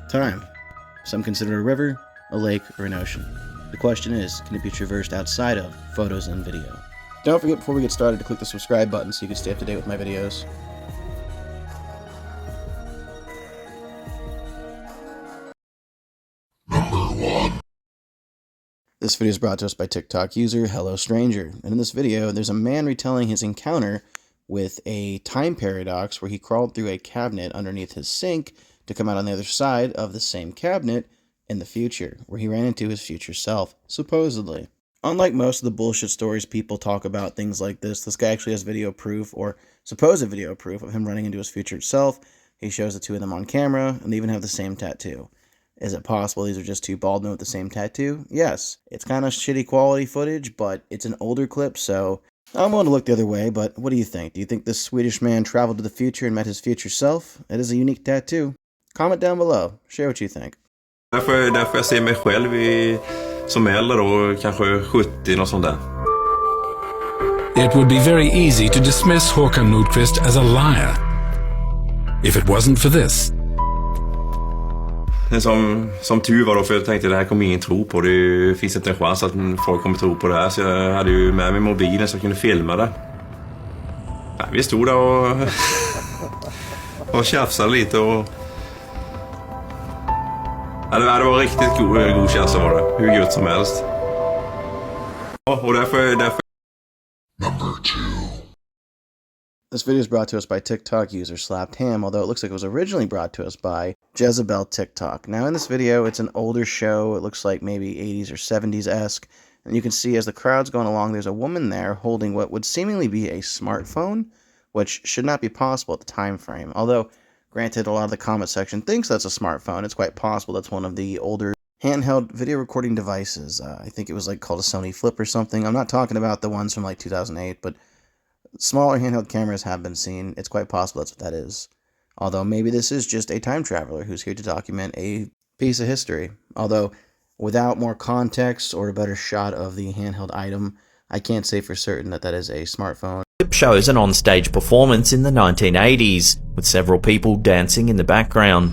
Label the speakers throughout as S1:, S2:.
S1: Time. Some consider it a river, a lake, or an ocean. The question is, can it be traversed outside of photos and video? Don't forget before we get started to click the subscribe button so you can stay up to date with my videos. This video is brought to us by TikTok user Hello Stranger, and in this video there's a man retelling his encounter with a time paradox where he crawled through a cabinet underneath his sink to come out on the other side of the same cabinet in the future, where he ran into his future self, supposedly. Unlike most of the bullshit stories people talk about things like this guy actually has video proof, or supposed video proof, of him running into his future self. He shows the two of them on camera, and they even have the same tattoo. Is it possible these are just two bald men with the same tattoo? Yes. It's kind of shitty quality footage, but it's an older clip, so I'm going to look the other way, but what do you think? Do you think this Swedish man traveled to the future and met his future self? It is a unique tattoo. Comment down below. Share what you think.
S2: Därför jag ser mig själv som äldre då, kanske 70, något sånt där.
S3: It would be very easy to dismiss Håkan Nordqvist as a liar if it wasn't for this.
S2: Som tur var då, för jag tänkte det här kommer ingen tro på. Det finns inte en chans att folk kommer tro på det här. Så jag hade ju med mig mobilen så jag kunde filma det. Ja, vi stod där och tjafsade lite och... Ja, det var riktigt god känsla var det. Hur gott som helst. Ja, och därför...
S3: Number 2.
S1: This video is brought to us by TikTok user Slapped Ham, although it looks like it was originally brought to us by Jezebel TikTok. Now in this video, it's an older show. It looks like maybe 80s or 70s-esque. And you can see as the crowd's going along, there's a woman there holding what would seemingly be a smartphone, which should not be possible at the time frame. Although, granted, a lot of the comment section thinks that's a smartphone. It's quite possible that's one of the older handheld video recording devices. I think it was like called a Sony Flip or something. I'm not talking about the ones from like 2008, but smaller handheld cameras have been seen. It's quite possible that's what that is. Although maybe this is just a time traveler who's here to document a piece of history. Although, without more context or a better shot of the handheld item, I can't say for certain that that is a smartphone.
S4: The clip shows an on-stage performance in the 1980s, with several people dancing in the background.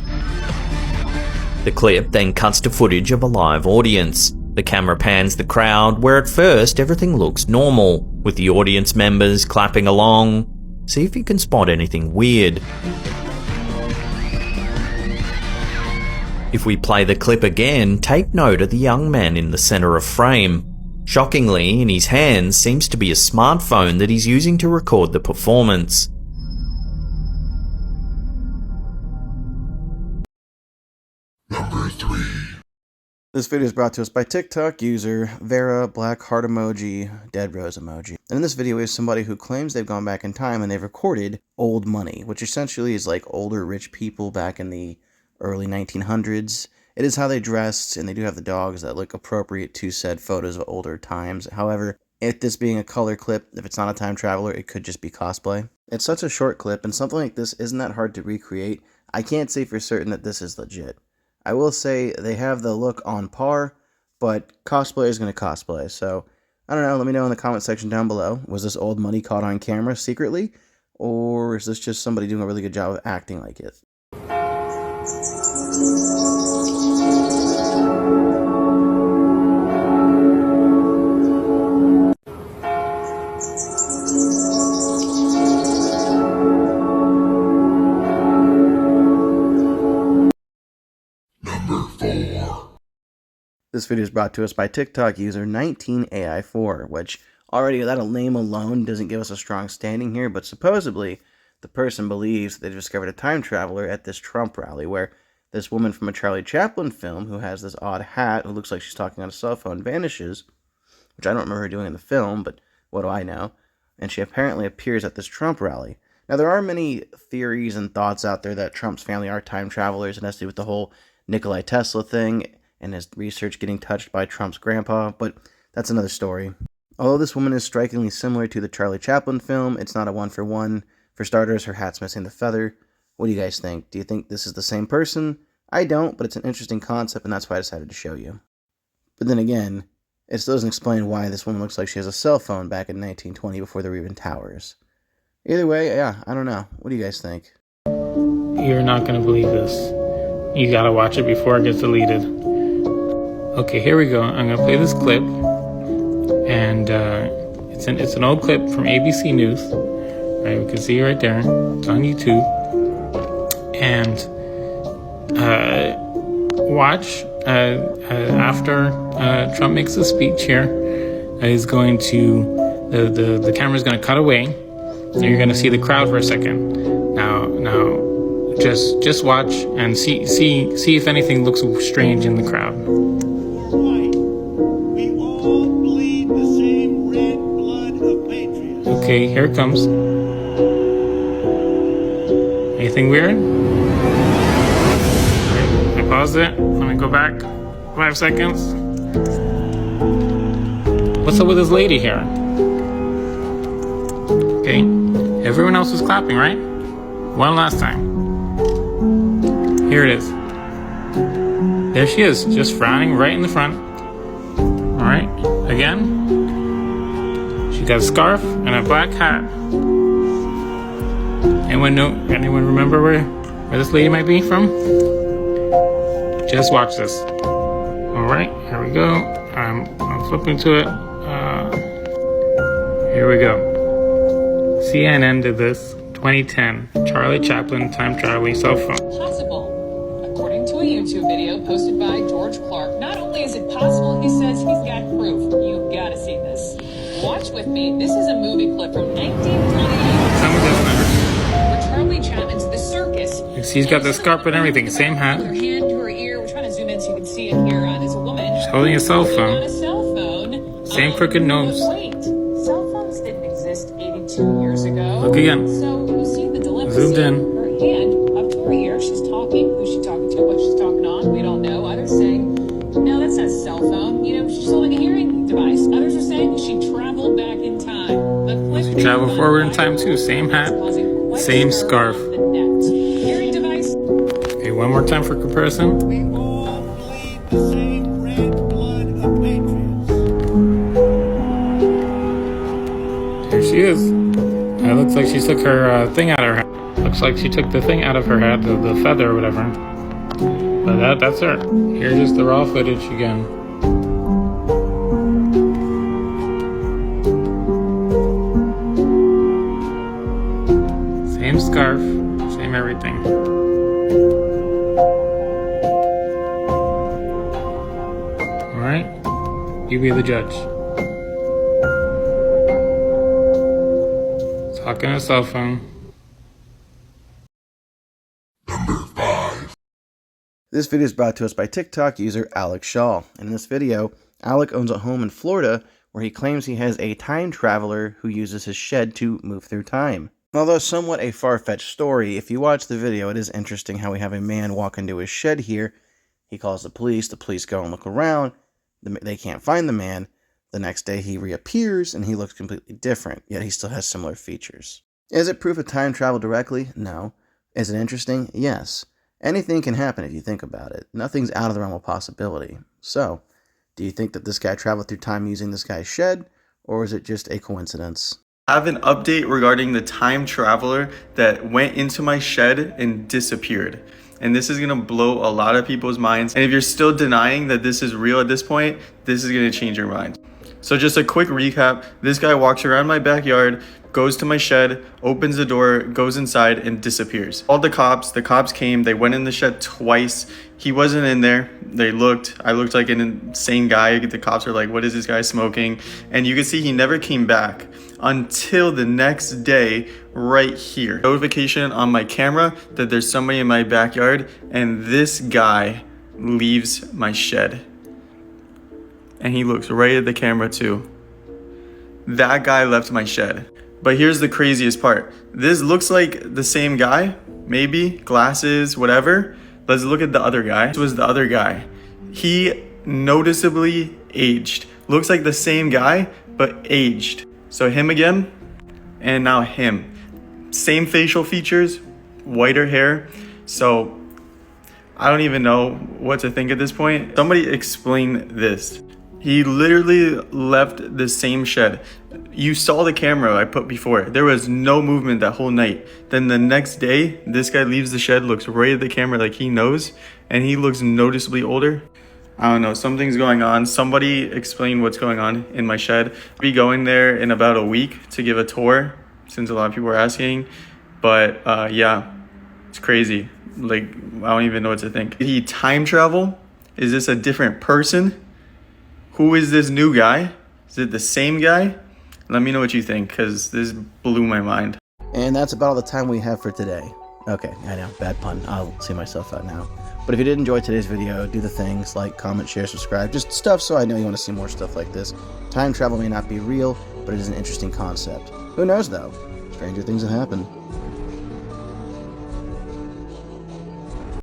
S4: The clip then cuts to footage of a live audience. The camera pans the crowd, where at first everything looks normal, with the audience members clapping along. See if you can spot anything weird. If we play the clip again, take note of the young man in the center of frame. Shockingly, in his hands seems to be a smartphone that he's using to record the performance.
S3: Number 3.
S1: This video is brought to us by TikTok user Vera Black Heart Emoji Dead Rose Emoji. And in this video is somebody who claims they've gone back in time and they've recorded old money, which essentially is like older rich people back in the early 1900s. It is how they dressed, and they do have the dogs that look appropriate to said photos of older times. However, if this being a color clip, if it's not a time traveler, it could just be cosplay. It's such a short clip, and something like this isn't that hard to recreate. I can't say for certain that this is legit. I will say they have the look on par, but cosplay is going to cosplay. So, I don't know, let me know in the comment section down below. Was this old money caught on camera secretly? Or is this just somebody doing a really good job of acting like it? This video is brought to us by TikTok user 19AI4, which already that name alone doesn't give us a strong standing here, but supposedly the person believes they discovered a time traveler at this Trump rally, where this woman from a Charlie Chaplin film who has this odd hat, who looks like she's talking on a cell phone, vanishes, which I don't remember her doing in the film, but what do I know? And she apparently appears at this Trump rally. Now, there are many theories and thoughts out there that Trump's family are time travelers, and has to do with the whole Nikolai Tesla thing, and his research getting touched by Trump's grandpa, but that's another story. Although this woman is strikingly similar to the Charlie Chaplin film, it's not a one-for-one. For starters, her hat's missing the feather. What do you guys think? Do you think this is the same person? I don't, but it's an interesting concept, and that's why I decided to show you. But then again, It still doesn't explain why this woman looks like she has a cell phone back in 1920 before there were even towers. Either way, yeah, I don't know. What do you guys think?
S5: You're not going to believe this. You got to watch it before it gets deleted. Okay, here we go. I'm going to play this clip. And it's an old clip from ABC News. Right, we can see it right there. It's on YouTube. And watch after Trump makes a speech here. Is going to the camera's going to cut away. And you're going to see the crowd for a second. Now, just watch and see if anything looks strange in the crowd. Okay, here it comes. Anything weird? Okay, I paused it. Let me go back 5 seconds. What's up with this lady here? Okay, everyone else was clapping, right? One last time. Here it is. There she is, just frowning right in the front. All right, again. She got a scarf and a black hat. Anyone remember where this lady might be from? Just watch this. All right, here we go. I'm flipping to it. Here we go. CNN did this. 2010. Charlie Chaplin time traveling cell phone.
S6: Possible. According to a YouTube video posted by George Clark, not only is it possible, he says he's got proof. You gotta see this. Watch with me. This is a movie clip from 1928.
S5: Some of those numbers.
S6: Where Charlie Chaplin's The Circus.
S5: She's got the scarf and everything. Same hat.
S6: With her hand to her ear. We're trying to zoom in so you can see it here. There's a woman.
S5: She's holding a cell
S6: On a
S5: phone.
S6: cell phone.
S5: Same crooked nose.
S6: But wait. Cell phones didn't exist 82 years ago.
S5: Look again.
S6: So you see the dilemma.
S5: Zoomed in.
S6: Her hand up to her ear. She's talking. Who's she talking to? What she's talking on? We don't know. Others saying, no, that's not a cell phone. She's holding a hearing device. Others are saying she traveled back in time. The clip
S5: She traveled forward in time too. Same hat. Same scarf.
S6: The net. Hearing device.
S5: Okay, one more time for comparison.
S7: We all bleed the same red blood of patriots.
S5: There she is. It looks like she took her thing out of her head. Looks like she took the thing out of her head, the feather or whatever. But that's her. Here's just the raw footage again. Same scarf, same everything. Alright, you be the judge. Talking on a cell phone.
S1: This video is brought to us by TikTok user Alec Shaw. And in this video, Alec owns a home in Florida where he claims he has a time traveler who uses his shed to move through time. Although somewhat a far-fetched story, if you watch the video, it is interesting how we have a man walk into his shed here. He calls the police go and look around, they can't find the man. The next day he reappears and he looks completely different, yet he still has similar features. Is it proof of time travel directly? No. Is it interesting? Yes. Anything can happen if you think about it. Nothing's out of the realm of possibility. So, do you think that this guy traveled through time using this guy's shed, or is it just a coincidence?
S8: I have an update regarding the time traveler that went into my shed and disappeared. And this is gonna blow a lot of people's minds. And if you're still denying that this is real at this point, this is gonna change your mind. So just a quick recap, this guy walks around my backyard, goes to my shed, opens the door, goes inside, and disappears. Called the cops came, they went in the shed twice. He wasn't in there. They looked, I looked like an insane guy. The cops are like, what is this guy smoking? And you can see he never came back until the next day right here. Notification on my camera that there's somebody in my backyard, and this guy leaves my shed. And he looks right at the camera too. That guy left my shed. But here's the craziest part. This looks like the same guy, maybe, glasses, whatever. Let's look at the other guy. This was the other guy. He noticeably aged. Looks like the same guy, but aged. So him again, and now him. Same facial features, whiter hair. So I don't even know what to think at this point. Somebody explain this. He literally left the same shed. You saw the camera I put before. There was no movement that whole night. Then the next day, this guy leaves the shed, looks right at the camera like he knows, and he looks noticeably older. I don't know, something's going on. Somebody explain what's going on in my shed. I'll be going there in about a week to give a tour, since a lot of people are asking. But yeah, it's crazy. Like, I don't even know what to think. Did he time travel? Is this a different person? Who is this new guy? Is it the same guy? Let me know what you think, because this blew my mind.
S1: And that's about all the time we have for today. Okay, I know, bad pun. I'll see myself out now. But if you did enjoy today's video, do the things like comment, share, subscribe. Just stuff so I know you want to see more stuff like this. Time travel may not be real, but it is an interesting concept. Who knows, though? Stranger things have happened.